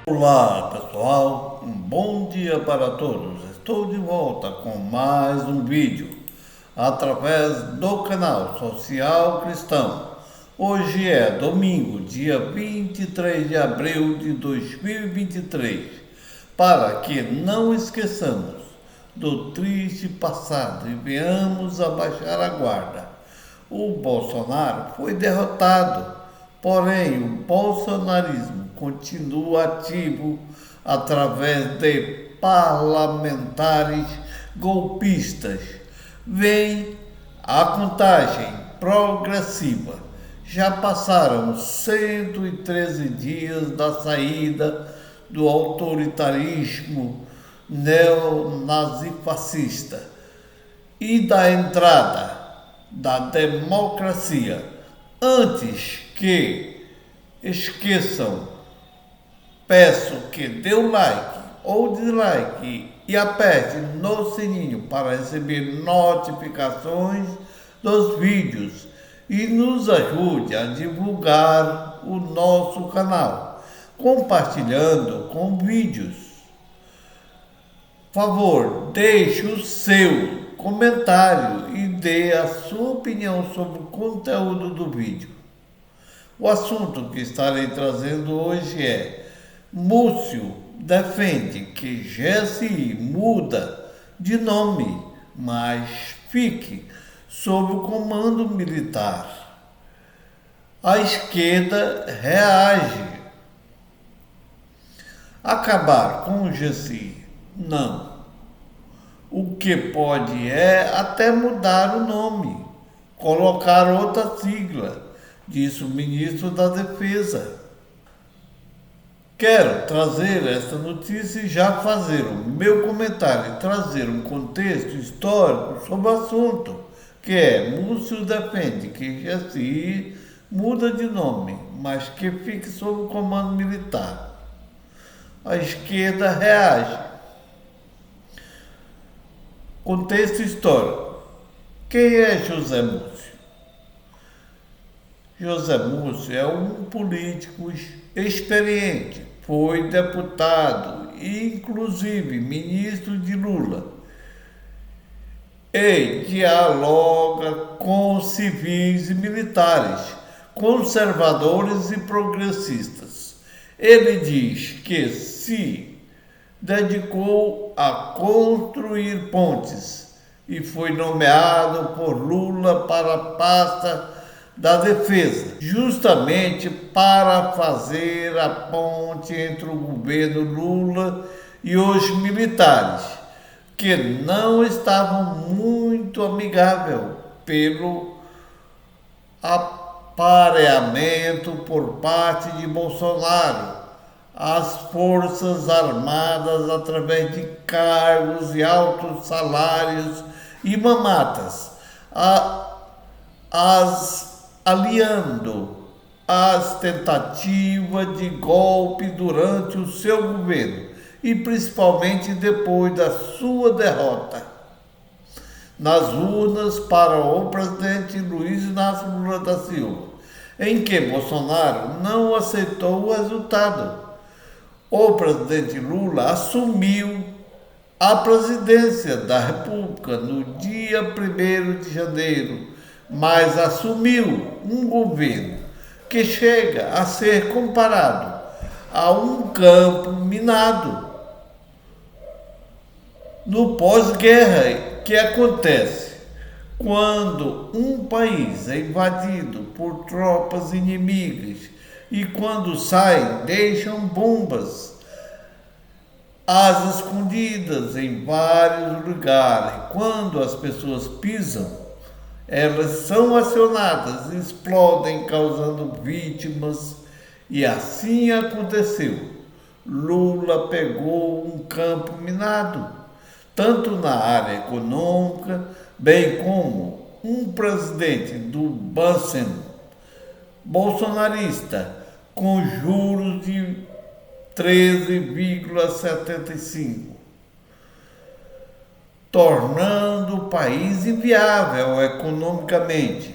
Olá pessoal, um bom dia para todos. Estou de volta com mais um vídeo através do canal Social Cristão. Hoje é domingo, dia 23 de abril de 2023. Para que não esqueçamos do triste passado e venhamos a baixar a guarda. O Bolsonaro foi derrotado, porém o bolsonarismo continua ativo através de parlamentares golpistas. Vem a contagem progressiva. Já passaram 113 dias da saída do autoritarismo neonazifascista e da entrada da democracia. Antes que esqueçam, peço que dê o like ou dislike e aperte no sininho para receber notificações dos vídeos e nos ajude a divulgar o nosso canal, compartilhando com vídeos. Por favor, deixe o seu comentário e dê a sua opinião sobre o conteúdo do vídeo. O assunto que estarei trazendo hoje é: Múcio defende que GSI muda de nome, mas fique sob o comando militar. A esquerda reage. Acabar com o GSI? Não. O que pode é até mudar o nome, colocar outra sigla, disse o ministro da Defesa. Quero trazer esta notícia e já fazer o meu comentário e trazer um contexto histórico sobre o assunto, que é: Múcio defende que GSI muda de nome, mas que fique sob o comando militar. A esquerda reage. Contexto histórico. Quem é José Múcio? José Múcio é um político experiente, foi deputado e inclusive ministro de Lula e dialoga com civis e militares, conservadores e progressistas. Ele diz que se dedicou a construir pontes e foi nomeado por Lula para a pasta da Defesa, justamente para fazer a ponte entre o governo Lula e os militares, que não estavam muito amigáveis pelo apareamento por parte de Bolsonaro às Forças Armadas através de cargos e altos salários e mamatas, aliando as tentativas de golpe durante o seu governo e principalmente depois da sua derrota nas urnas para o presidente Luiz Inácio Lula da Silva, em que Bolsonaro não aceitou o resultado. O presidente Lula assumiu a presidência da República no dia 1º de janeiro, mas assumiu um governo que chega a ser comparado a um campo minado. No pós-guerra, que acontece quando um país é invadido por tropas inimigas e quando saem deixam bombas às escondidas em vários lugares. Quando as pessoas pisam, elas são acionadas e explodem, causando vítimas. E assim aconteceu. Lula pegou um campo minado, tanto na área econômica, bem como um presidente do Bansen bolsonarista com juros de 13,75, tornando o país inviável economicamente,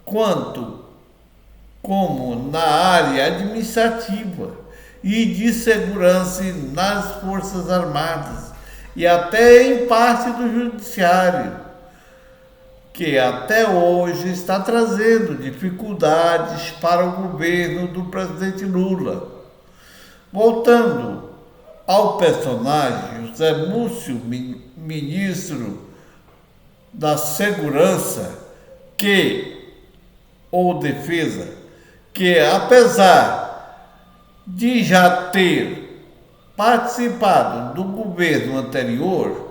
quanto como na área administrativa e de segurança nas Forças Armadas e até em parte do Judiciário, que até hoje está trazendo dificuldades para o governo do presidente Lula. Voltando ao personagem José Múcio, ministro da Segurança ou Defesa, que apesar de já ter participado do governo anterior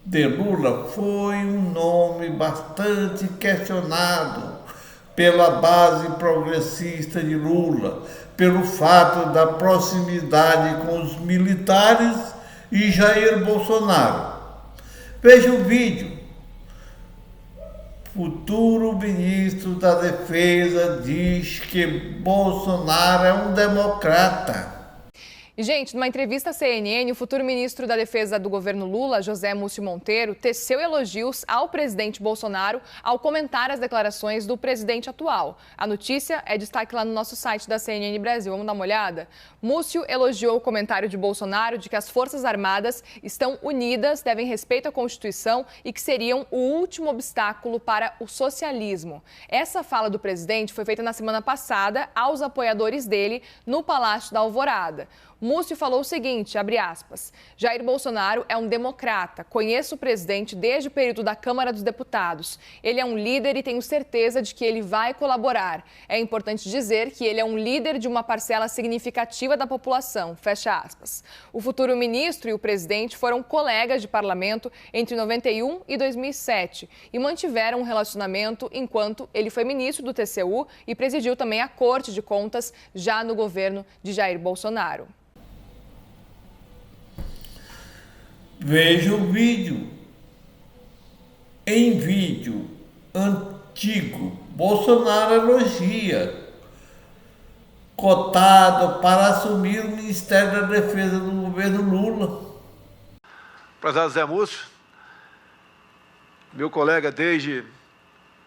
de Lula, foi um nome bastante questionado pela base progressista de Lula, pelo fato da proximidade com os militares e Jair Bolsonaro. Veja o vídeo. Futuro ministro da Defesa diz que Bolsonaro é um democrata. E, gente, numa entrevista à CNN, o futuro ministro da Defesa do governo Lula, José Múcio Monteiro, teceu elogios ao presidente Bolsonaro ao comentar as declarações do presidente atual. A notícia é destaque lá no nosso site da CNN Brasil. Vamos dar uma olhada? Múcio elogiou o comentário de Bolsonaro de que as Forças Armadas estão unidas, devem respeito à Constituição e que seriam o último obstáculo para o socialismo. Essa fala do presidente foi feita na semana passada aos apoiadores dele no Palácio da Alvorada. Múcio falou o seguinte, abre aspas, Jair Bolsonaro é um democrata, conheço o presidente desde o período da Câmara dos Deputados. Ele é um líder e tenho certeza de que ele vai colaborar. É importante dizer que ele é um líder de uma parcela significativa da população, fecha aspas. O futuro ministro e o presidente foram colegas de parlamento entre 91 e 2007 e mantiveram um relacionamento enquanto ele foi ministro do TCU e presidiu também a Corte de Contas já no governo de Jair Bolsonaro. Veja o vídeo. Em vídeo antigo, Bolsonaro elogia cotado para assumir o Ministério da Defesa do governo Lula. Prezado Zé Múcio, meu colega desde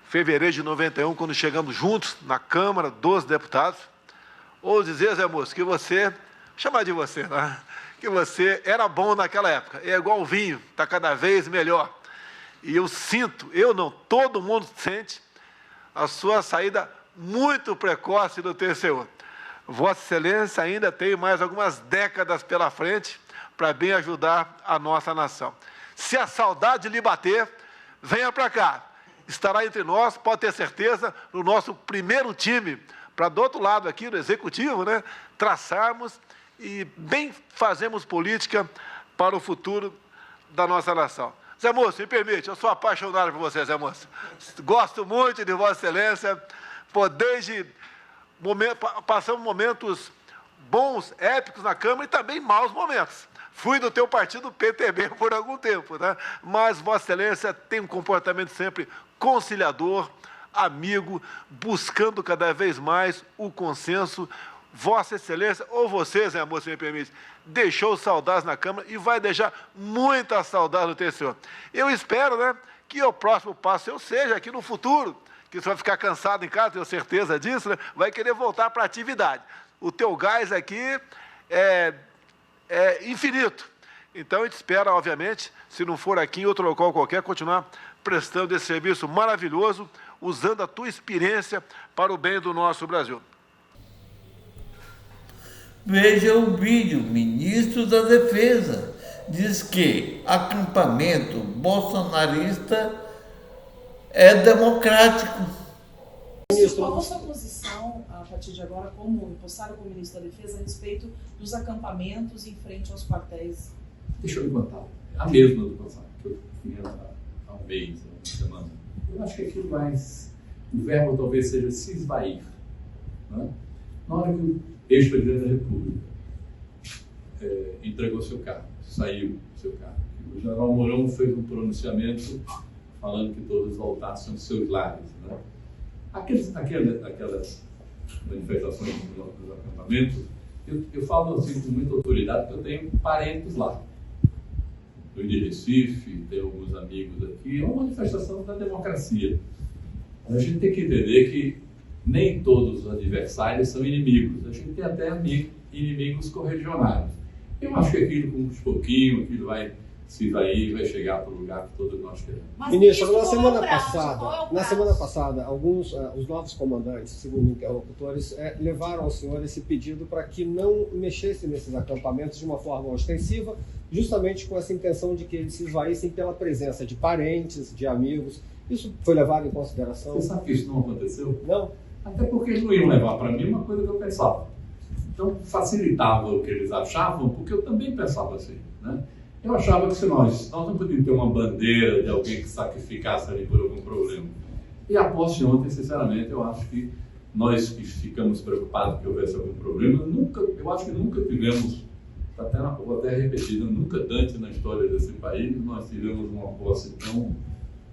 fevereiro de 91, quando chegamos juntos na Câmara dos Deputados, ouso dizer, Zé Múcio, que você, chamar de você, né? Que você era bom naquela época, é igual o vinho, está cada vez melhor. E eu sinto, eu não, todo mundo sente a sua saída muito precoce do TCU. Vossa Excelência ainda tem mais algumas décadas pela frente para bem ajudar a nossa nação. Se a saudade lhe bater, venha para cá. Estará entre nós, pode ter certeza, no nosso primeiro time, para do outro lado aqui, no Executivo, né, traçarmos e bem fazemos política para o futuro da nossa nação. Zé Múcio, me permite, eu sou apaixonado por você, Zé Múcio. Gosto muito de Vossa Excelência, desde passamos momentos bons, épicos na Câmara e também maus momentos. Fui do teu partido PTB por algum tempo, né? Mas Vossa Excelência tem um comportamento sempre conciliador, amigo, buscando cada vez mais o consenso. Vossa Excelência, ou você, Zé Múcio, me permite, deixou saudades na Câmara e vai deixar muita saudade no TCU. Eu espero, né, que o próximo passo eu seja aqui no futuro, que você vai ficar cansado em casa, tenho certeza disso, né, vai querer voltar para a atividade. O teu gás aqui é infinito. Então, a gente espera, obviamente, se não for aqui em outro local qualquer, continuar prestando esse serviço maravilhoso, usando a tua experiência para o bem do nosso Brasil. Veja o vídeo. Ministro da Defesa diz que acampamento bolsonarista é democrático. Qual a sua posição, a partir de agora, como empossado como ministro da Defesa, a respeito dos acampamentos em frente aos quartéis? Deixa eu me contar. A mesma do passado, que eu fui há um mês, uma semana. Eu acho que aquilo mais... O verbo talvez seja se esvair. Né? Na hora que o ex-presidente da República entregou seu carro, saiu do seu carro, o general Mourão fez um pronunciamento falando que todos voltassem aos seus lares, né? Aquelas manifestações dos acampamentos, eu falo assim com muita autoridade, porque eu tenho parentes lá. Eu de Recife, tenho alguns amigos aqui, é uma manifestação da democracia. A gente tem que entender que nem todos os adversários são inimigos, a gente tem até inimigos corregionários. Eu acho que aquilo, com uns pouquinho, aquilo vai se vai chegar para o lugar que todos nós queremos. Ministro, na semana passada, os novos comandantes, segundo interlocutores, levaram ao senhor esse pedido para que não mexesse nesses acampamentos de uma forma ostensiva, justamente com essa intenção de que eles se esvaíssem pela presença de parentes, de amigos. Isso foi levado em consideração? Você sabe que isso não aconteceu? Não. Até porque eles não iam levar para mim uma coisa que eu pensava. Então, facilitava o que eles achavam, porque eu também pensava assim, né? Eu achava que se nós não podíamos ter uma bandeira de alguém que sacrificasse ali por algum problema. E após de ontem, sinceramente, eu acho que nós que ficamos preocupados que houvesse algum problema, eu acho que nunca tivemos, vou até repetir, nunca antes na história desse país nós tivemos uma posse tão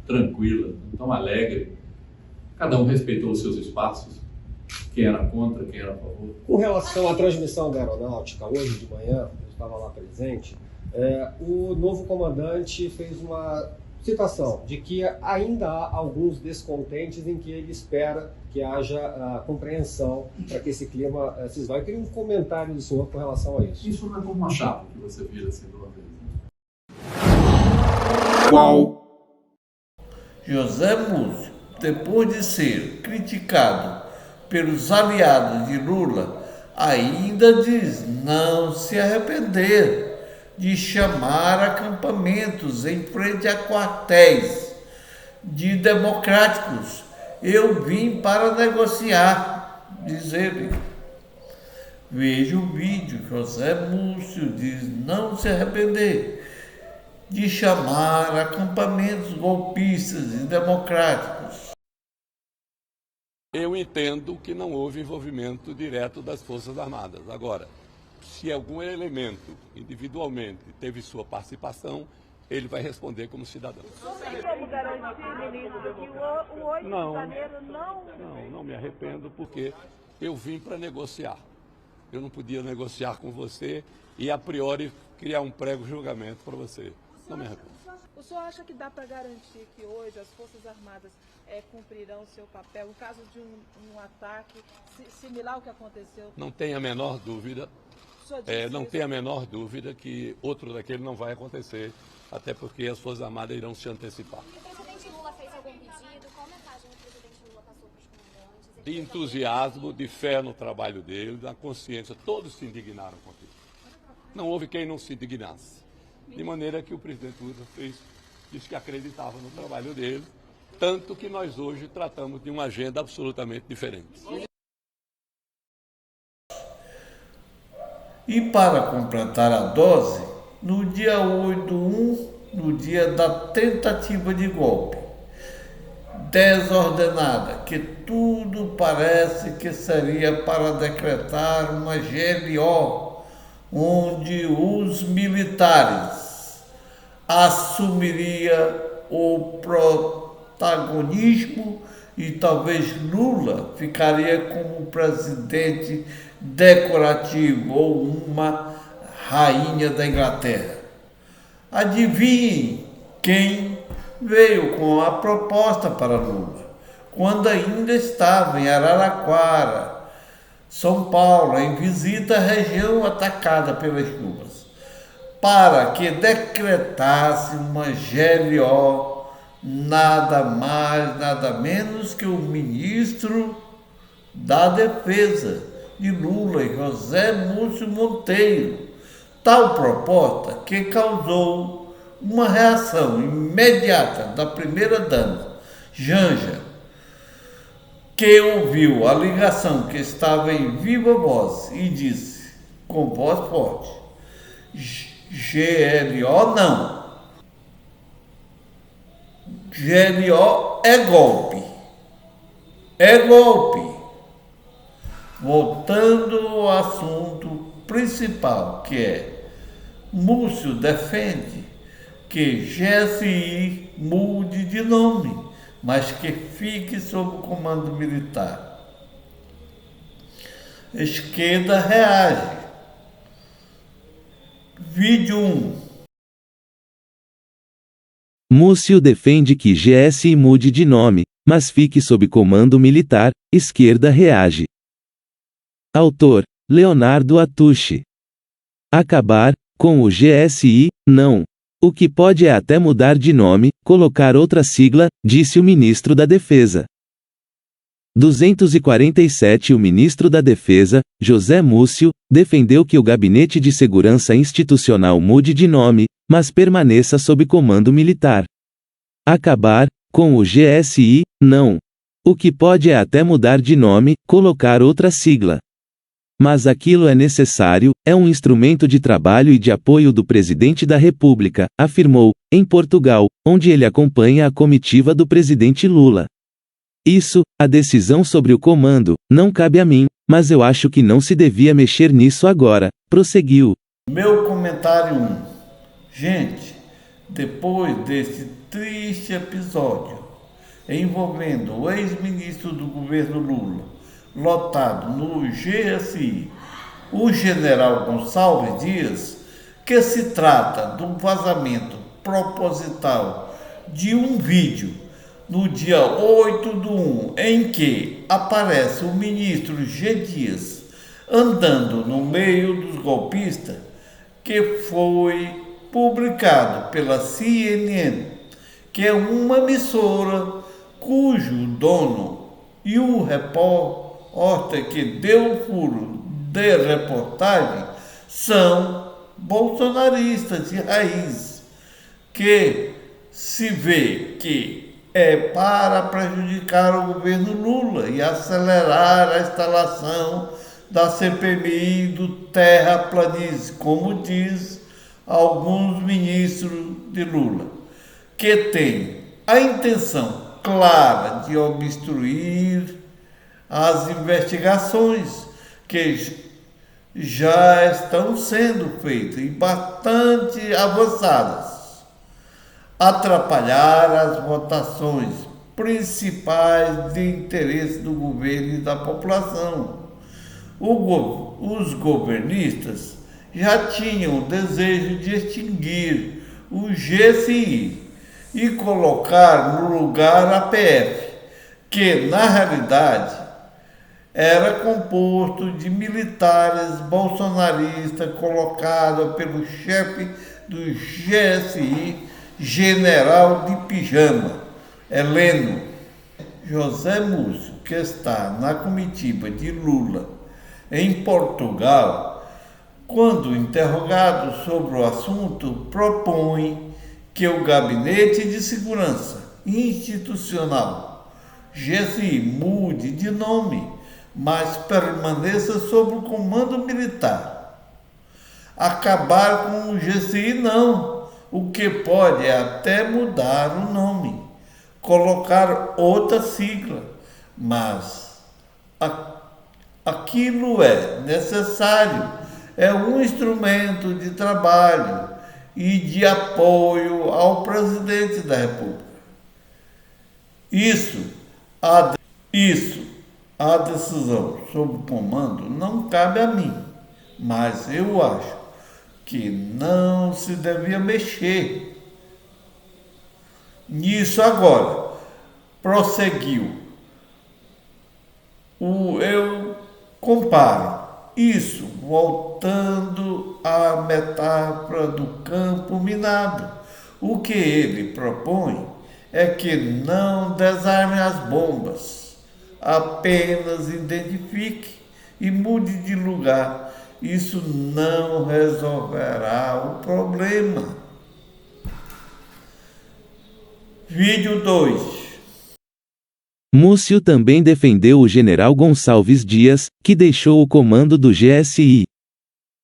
tranquila, tão alegre. Cada um respeitou os seus espaços, quem era contra, quem era a favor. Com relação à transmissão da aeronáutica, hoje de manhã, eu estava lá presente, o novo comandante fez uma citação de que ainda há alguns descontentes em que ele espera que haja compreensão para que esse clima se esvaia. Eu queria um comentário do senhor com relação a isso. Isso não é como uma chapa que você vira assim de uma vez. Qual? José Múcio, depois de ser criticado pelos aliados de Lula, ainda diz não se arrepender de chamar acampamentos em frente a quartéis de democráticos. Eu vim para negociar, diz ele. Veja o vídeo. José Múcio diz não se arrepender de chamar acampamentos golpistas e democráticos. Eu entendo que não houve envolvimento direto das Forças Armadas. Agora, se algum elemento individualmente teve sua participação, ele vai responder como cidadão. Não tem como garantir, ministro, que o 8 de janeiro Não me arrependo, porque eu vim para negociar. Eu não podia negociar com você e, a priori, criar um prego-julgamento para você. Não me arrependo. O senhor acha que dá para garantir que hoje as Forças Armadas cumprirão o seu papel em caso de um ataque similar ao que aconteceu? Não tenha a menor dúvida. Não tenha a menor dúvida que outro daquele não vai acontecer, até porque as Forças Armadas irão se antecipar. O presidente Lula fez algum pedido? Qual mensagem o presidente Lula passou para os comandantes? De entusiasmo, de fé no trabalho dele, da consciência, todos se indignaram com aquilo. Não houve quem não se indignasse. De maneira que o presidente Lula disse que acreditava no trabalho dele, tanto que nós hoje tratamos de uma agenda absolutamente diferente. E para completar a dose, no dia 8/1, no dia da tentativa de golpe, desordenada, que tudo parece que seria para decretar uma GLO, onde os militares assumiriam o protagonismo e talvez Lula ficaria como presidente decorativo ou uma rainha da Inglaterra. Adivinhem quem veio com a proposta para Lula, quando ainda estava em Araraquara, São Paulo, em visita à região atacada pelas chuvas, para que decretasse uma GLO, nada mais, nada menos que o ministro da Defesa de Lula, José Múcio Monteiro. Tal proposta que causou uma reação imediata da primeira-dama, Janja, que ouviu a ligação que estava em viva voz e disse, com voz forte, GLO não. GLO é golpe. É golpe. Voltando ao assunto principal, que é Múcio defende que GSI mude de nome, mas que fique sob o comando militar. Esquerda reage. Vídeo 1. Múcio defende que GSI mude de nome, mas fique sob comando militar. Esquerda reage. Autor: Leonardo Atushi. Acabar com o GSI, não. O que pode é até mudar de nome, colocar outra sigla, disse o ministro da Defesa. 247 O ministro da Defesa, José Múcio, defendeu que o Gabinete de Segurança Institucional mude de nome, mas permaneça sob comando militar. Acabar com o GSI, não. O que pode é até mudar de nome, colocar outra sigla. Mas aquilo é necessário, é um instrumento de trabalho e de apoio do presidente da República, afirmou, em Portugal, onde ele acompanha a comitiva do presidente Lula. Isso, a decisão sobre o comando, não cabe a mim, mas eu acho que não se devia mexer nisso agora, prosseguiu. Meu comentário 1. Gente, depois desse triste episódio envolvendo o ex-ministro do governo Lula, lotado no GSI, o general Gonçalves Dias, que se trata de um vazamento proposital de um vídeo no dia 8/1, em que aparece o ministro G. Dias andando no meio dos golpistas, que foi publicado pela CNN, que é uma emissora cujo dono e o repórter que deu o furo de reportagem são bolsonaristas de raiz, que se vê que é para prejudicar o governo Lula e acelerar a instalação da CPMI do terraplanismo, como diz alguns ministros de Lula, que tem a intenção clara de obstruir as investigações que já estão sendo feitas e bastante avançadas, atrapalhar as votações principais de interesse do governo e da população. Os governistas já tinham o desejo de extinguir o GSI e colocar no lugar a PF, que na realidade era composto de militares bolsonaristas colocados pelo chefe do GSI, general de pijama, Heleno. José Múcio, que está na comitiva de Lula em Portugal, quando interrogado sobre o assunto, propõe que o Gabinete de Segurança Institucional, GSI, mude de nome, mas permaneça sob o comando militar. Acabar com o GSI não. O que pode é até mudar o nome, colocar outra sigla, mas aquilo é necessário, é um instrumento de trabalho e de apoio ao presidente da República. A decisão sobre o comando não cabe a mim, mas eu acho que não se devia mexer nisso agora. Prosseguiu. Eu comparo isso, voltando à metáfora do campo minado. O que ele propõe é que não desarme as bombas, apenas identifique e mude de lugar. Isso não resolverá o problema. Vídeo 2. Múcio também defendeu o general Gonçalves Dias, que deixou o comando do GSI.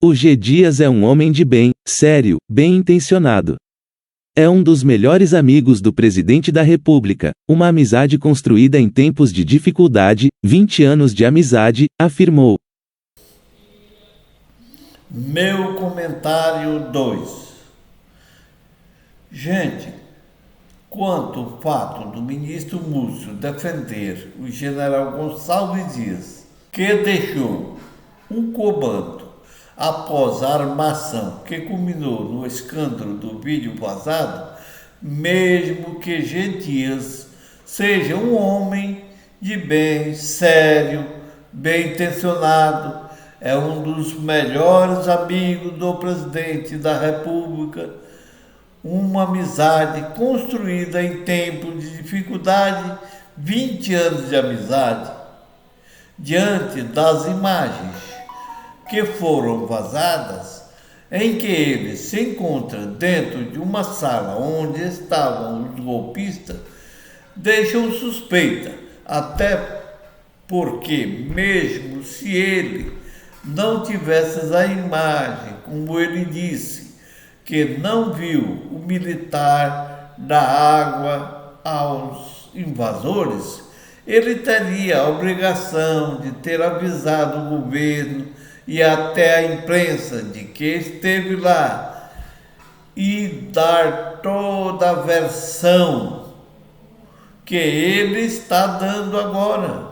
O G. Dias é um homem de bem, sério, bem intencionado. É um dos melhores amigos do presidente da República, uma amizade construída em tempos de dificuldade, 20 anos de amizade, afirmou. Meu comentário 2. Gente, quanto ao fato do ministro Múcio defender o general Gonçalves Dias, que deixou um comando após a armação que culminou no escândalo do vídeo vazado, mesmo que G. Dias seja um homem de bem, sério, bem intencionado, é um dos melhores amigos do presidente da República, uma amizade construída em tempos de dificuldade, 20 anos de amizade, diante das imagens que foram vazadas, em que ele se encontra dentro de uma sala onde estavam os golpistas, deixam suspeita, até porque mesmo se ele não tivesse a imagem, como ele disse, que não viu o militar dar água aos invasores, ele teria a obrigação de ter avisado o governo e até a imprensa de que esteve lá e dar toda a versão que ele está dando agora.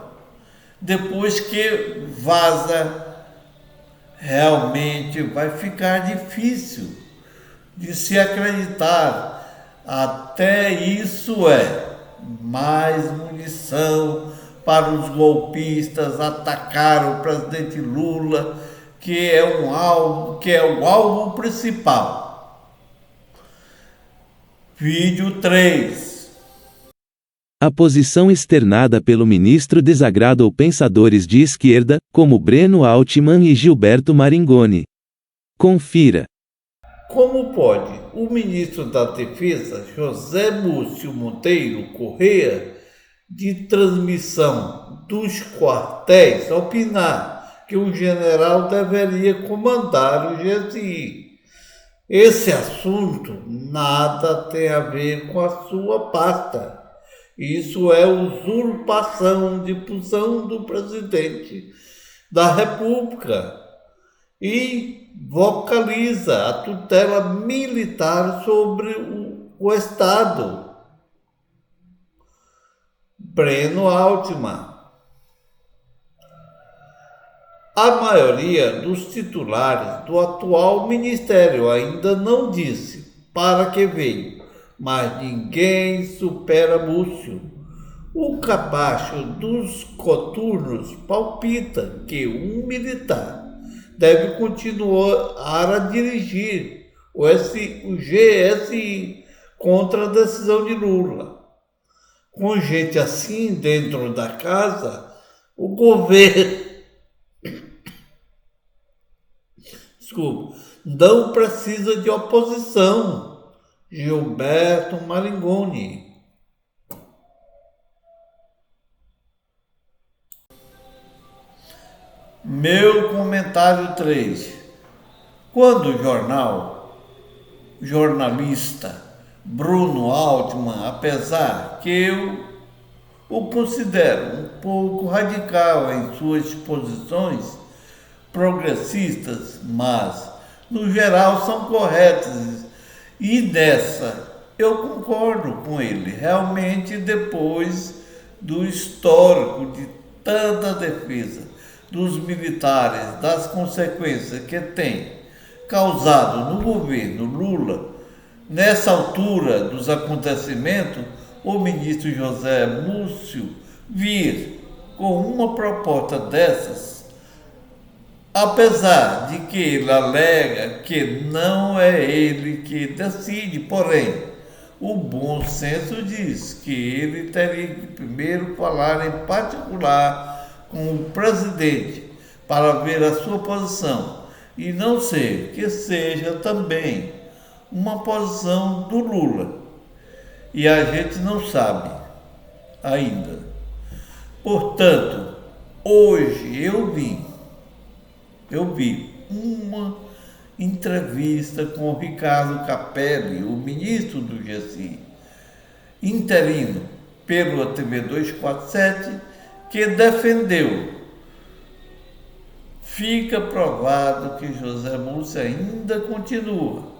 Depois que vaza, realmente vai ficar difícil de se acreditar. Até isso é mais munição para os golpistas atacar o presidente Lula, que é o alvo principal. Vídeo 3. A posição externada pelo ministro desagradou pensadores de esquerda, como Breno Altman e Gilberto Maringoni. Confira. Como pode o ministro da Defesa, José Múcio Monteiro Corrêa, de transmissão dos quartéis, opinar que o general deveria comandar o GSI? Esse assunto nada tem a ver com a sua pasta. Isso é usurpação de função do presidente da República e vocaliza a tutela militar sobre o Estado. Breno Altman. A maioria dos titulares do atual ministério ainda não disse para que veio, mas ninguém supera Múcio. O capacho dos coturnos palpita que um militar deve continuar a dirigir o GSI contra a decisão de Lula. Com gente assim dentro da casa, o governo não precisa de oposição. Gilberto Maringoni. Meu comentário 3. Quando o jornalista Bruno Altman, apesar que eu o considero um pouco radical em suas posições progressistas, mas no geral são corretas, e nessa eu concordo com ele. Realmente, depois do histórico de tanta defesa dos militares, das consequências que tem causado no governo Lula, nessa altura dos acontecimentos, o ministro José Múcio vir com uma proposta dessas, apesar de que ele alega que não é ele que decide, porém, o bom senso diz que ele teria que primeiro falar em particular com o presidente para ver a sua posição, e não ser que seja também uma posição do Lula. E a gente não sabe ainda. Portanto, hoje eu vi uma entrevista com o Ricardo Capelli, o ministro do GSI, interino pela TV 247, que defendeu. Fica provado que José Múcio ainda continua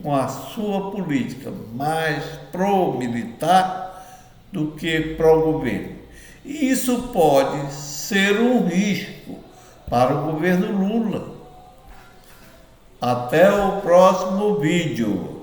com a sua política mais pró-militar do que pró-governo. E isso pode ser um risco para o governo Lula. Até o próximo vídeo.